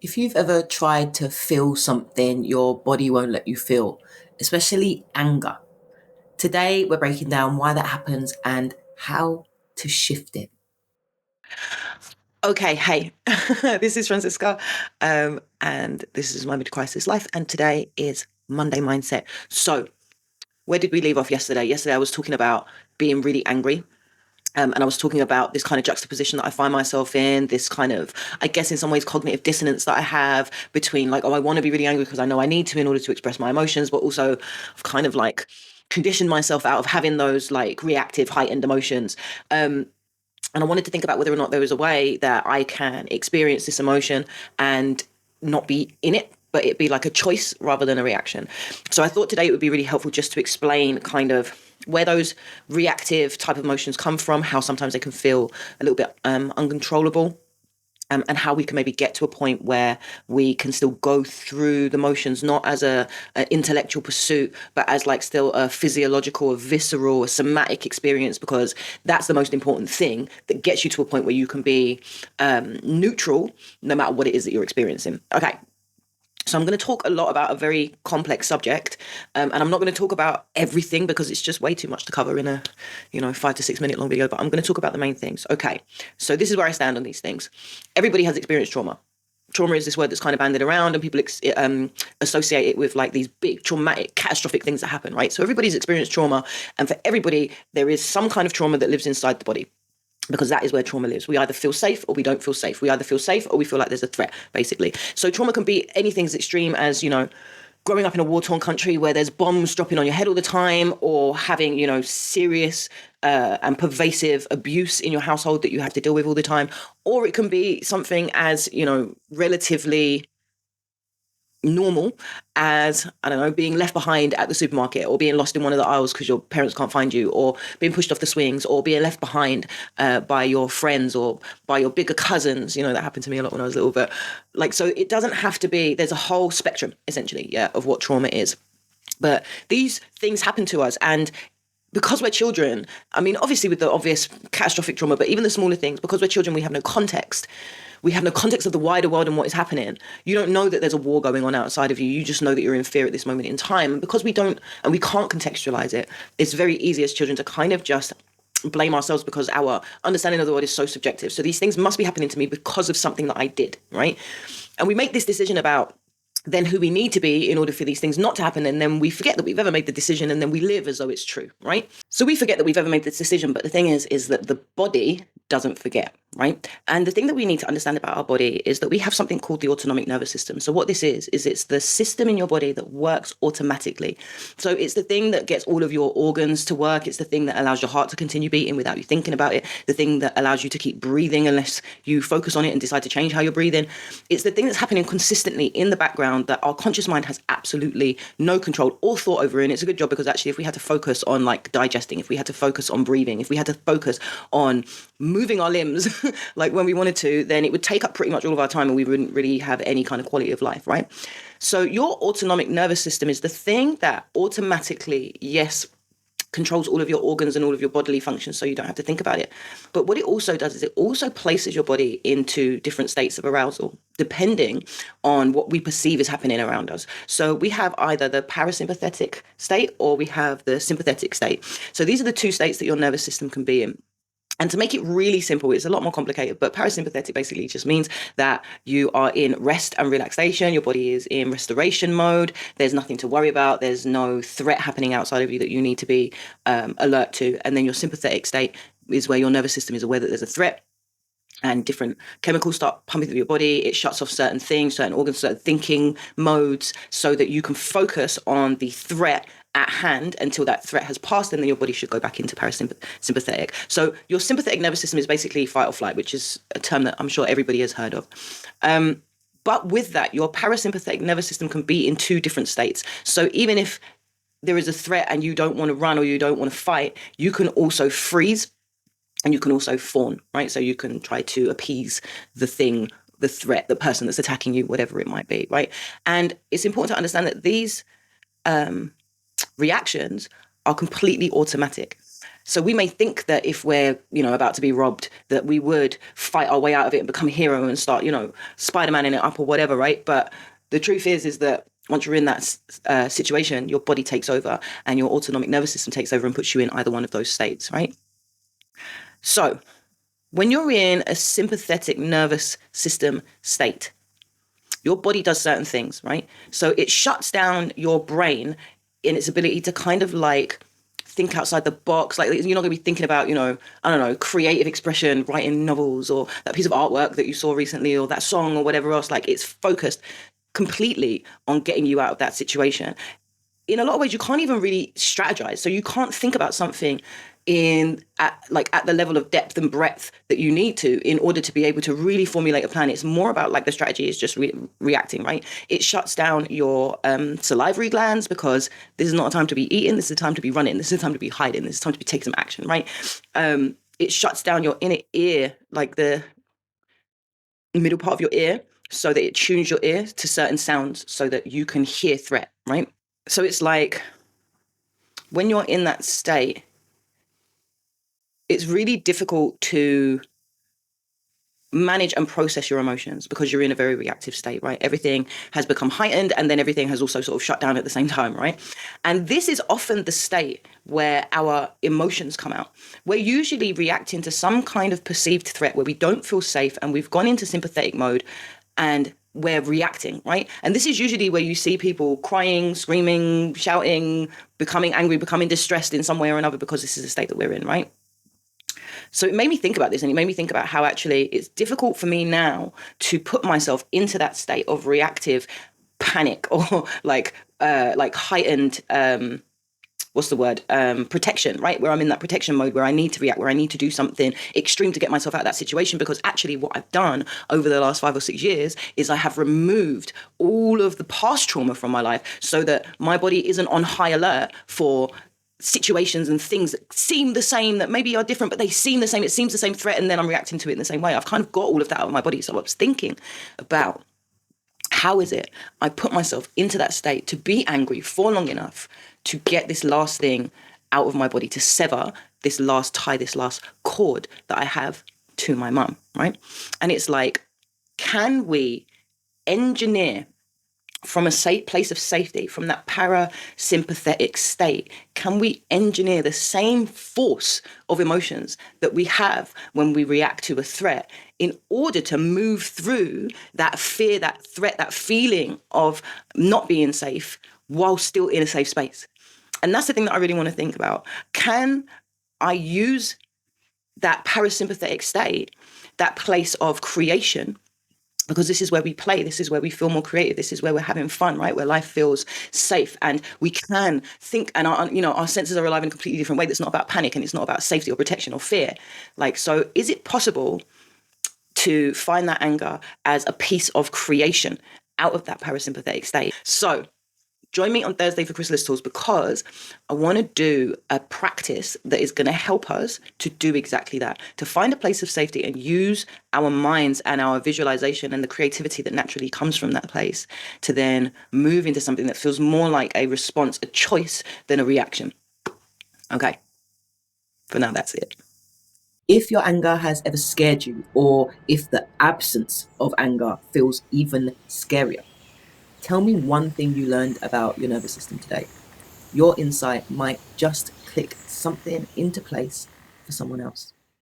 If you've ever tried to feel something your body won't let you feel, especially anger, today we're breaking down why that happens and how to shift it. Okay, hey, this is Francisca, and this is my mid-crisis life, and today is Monday Mindset. So, where did we leave off yesterday? Yesterday, I was talking about being really angry, and I was talking about this kind of juxtaposition that I find myself in, this kind of, I guess, in some ways, cognitive dissonance that I have between, like, oh, I want to be really angry because I know I need to in order to express my emotions, but also I've kind of like conditioned myself out of having those like reactive, heightened emotions. And I wanted to think about whether or not there was a way that I can experience this emotion and not be in it, but it be like a choice rather than a reaction. So I thought today it would be really helpful just to explain kind of where those reactive type of emotions come from, how sometimes they can feel a little bit uncontrollable, and how we can maybe get to a point where we can still go through the motions, not as an intellectual pursuit, but as like still a physiological, a visceral, a somatic experience, because that's the most important thing that gets you to a point where you can be neutral no matter what it is that you're experiencing. Okay. So I'm going to talk a lot about a very complex subject, and I'm not going to talk about everything because it's just way too much to cover in a, 5 to 6 minute long video. But I'm going to talk about the main things. Okay, so this is where I stand on these things. Everybody has experienced trauma. Trauma is this word that's kind of bandied around, and people associate it with like these big traumatic, catastrophic things that happen, right? So everybody's experienced trauma, and for everybody, there is some kind of trauma that lives inside the body, because that is where trauma lives. We either feel safe or we don't feel safe. We either feel safe or we feel like there's a threat, basically. So trauma can be anything as extreme as, growing up in a war-torn country where there's bombs dropping on your head all the time, or having, serious and pervasive abuse in your household that you have to deal with all the time. Or it can be something as, relatively normal as, I don't know, being left behind at the supermarket, or being lost in one of the aisles because your parents can't find you, or being pushed off the swings, or being left behind by your friends or by your bigger cousins. That happened to me a lot when I was little. But like, so it doesn't have to be, there's a whole spectrum essentially, yeah, of what trauma is. But these things happen to us, and because we're children, I mean, obviously with the obvious catastrophic trauma, but even the smaller things, because we're children, we have no context. We have no context of the wider world and what is happening. You don't know that there's a war going on outside of you. You just know that you're in fear at this moment in time. And because we don't, and we can't contextualize it, it's very easy as children to kind of just blame ourselves because our understanding of the world is so subjective. So these things must be happening to me because of something that I did, right? And we make this decision about then who we need to be in order for these things not to happen. And then we forget that we've ever made the decision, and then we live as though it's true, right? So we forget that we've ever made this decision. But the thing is that the body doesn't forget, right? And the thing that we need to understand about our body is that we have something called the autonomic nervous system. So what this is it's the system in your body that works automatically. So it's the thing that gets all of your organs to work. It's the thing that allows your heart to continue beating without you thinking about it. The thing that allows you to keep breathing unless you focus on it and decide to change how you're breathing. It's the thing that's happening consistently in the background that our conscious mind has absolutely no control or thought over. And it's a good job, because actually if we had to focus on like digesting, if we had to focus on breathing, if we had to focus on moving our limbs like when we wanted to, then it would take up pretty much all of our time and we wouldn't really have any kind of quality of life, right? So your autonomic nervous system is the thing that automatically, yes, controls all of your organs and all of your bodily functions, so you don't have to think about it. But what it also does is it also places your body into different states of arousal, depending on what we perceive is happening around us. So we have either the parasympathetic state or we have the sympathetic state. So these are the two states that your nervous system can be in. And to make it really simple, it's a lot more complicated, but parasympathetic basically just means that you are in rest and relaxation. Your body is in restoration mode. There's nothing to worry about. There's no threat happening outside of you that you need to be alert to. And then your sympathetic state is where your nervous system is aware that there's a threat, and different chemicals start pumping through your body. It shuts off certain things, certain organs, certain thinking modes, so that you can focus on the threat at hand until that threat has passed, and then your body should go back into parasympathetic. So your sympathetic nervous system is basically fight or flight, which is a term that I'm sure everybody has heard of. But with that, your parasympathetic nervous system can be in two different states. So even if there is a threat and you don't want to run or you don't want to fight, you can also freeze and you can also fawn, right? So you can try to appease the thing, the threat, the person that's attacking you, whatever it might be, right? And it's important to understand that these reactions are completely automatic. So we may think that if we're, about to be robbed, that we would fight our way out of it and become a hero and start, Spider-Man in it up or whatever, right? But the truth is that once you're in that situation, your body takes over and your autonomic nervous system takes over and puts you in either one of those states, right? So when you're in a sympathetic nervous system state, your body does certain things, right? So it shuts down your brain in its ability to kind of like think outside the box. Like, you're not going to be thinking about, I don't know, creative expression, writing novels, or that piece of artwork that you saw recently, or that song, or whatever else. Like, it's focused completely on getting you out of that situation. In a lot of ways, you can't even really strategize. So you can't think about something at the level of depth and breadth that you need to in order to be able to really formulate a plan. It's more about, like, the strategy is just reacting, right? It shuts down your salivary glands, because this is not a time to be eating. This is a time to be running. This is a time to be hiding. This is a time to be taking some action, right? It shuts down your inner ear, like the middle part of your ear, so that it tunes your ear to certain sounds so that you can hear threat, right? So it's like, when you're in that state, it's really difficult to manage and process your emotions because you're in a very reactive state, right? Everything has become heightened, and then everything has also sort of shut down at the same time, right? And this is often the state where our emotions come out. We're usually reacting to some kind of perceived threat where we don't feel safe, and we've gone into sympathetic mode and we're reacting, right? And this is usually where you see people crying, screaming, shouting, becoming angry, becoming distressed in some way or another, because this is the state that we're in, right? So it made me think about this, and it made me think about how actually it's difficult for me now to put myself into that state of reactive panic, or like heightened, protection, right? Where I'm in that protection mode, where I need to react, where I need to do something extreme to get myself out of that situation. Because actually what I've done over the last 5 or 6 years is I have removed all of the past trauma from my life, so that my body isn't on high alert for situations and things that seem the same, that maybe are different, but they seem the same. It seems the same threat, and then I'm reacting to it in the same way. I've kind of got all of that out of my body. So I was thinking about, how is it I put myself into that state to be angry for long enough to get this last thing out of my body, to sever this last tie, this last cord that I have to my mum, right? And it's like, can we engineer from a safe place of safety, from that parasympathetic state, can we engineer the same force of emotions that we have when we react to a threat, in order to move through that fear, that threat, that feeling of not being safe, while still in a safe space? And that's the thing that I really want to think about. Can I use that parasympathetic state, that place of creation, because this is where we play, this is where we feel more creative, this is where we're having fun, right? Where life feels safe, and we can think, and our senses are alive in a completely different way. That's not about panic, and it's not about safety or protection or fear. Like, so is it possible to find that anger as a piece of creation out of that parasympathetic state? So join me on Thursday for Chrysalis Tools, because I want to do a practice that is going to help us to do exactly that, to find a place of safety and use our minds and our visualization and the creativity that naturally comes from that place, to then move into something that feels more like a response, a choice, than a reaction. Okay. For now, that's it. If your anger has ever scared you, or if the absence of anger feels even scarier, tell me one thing you learned about your nervous system today. Your insight might just click something into place for someone else.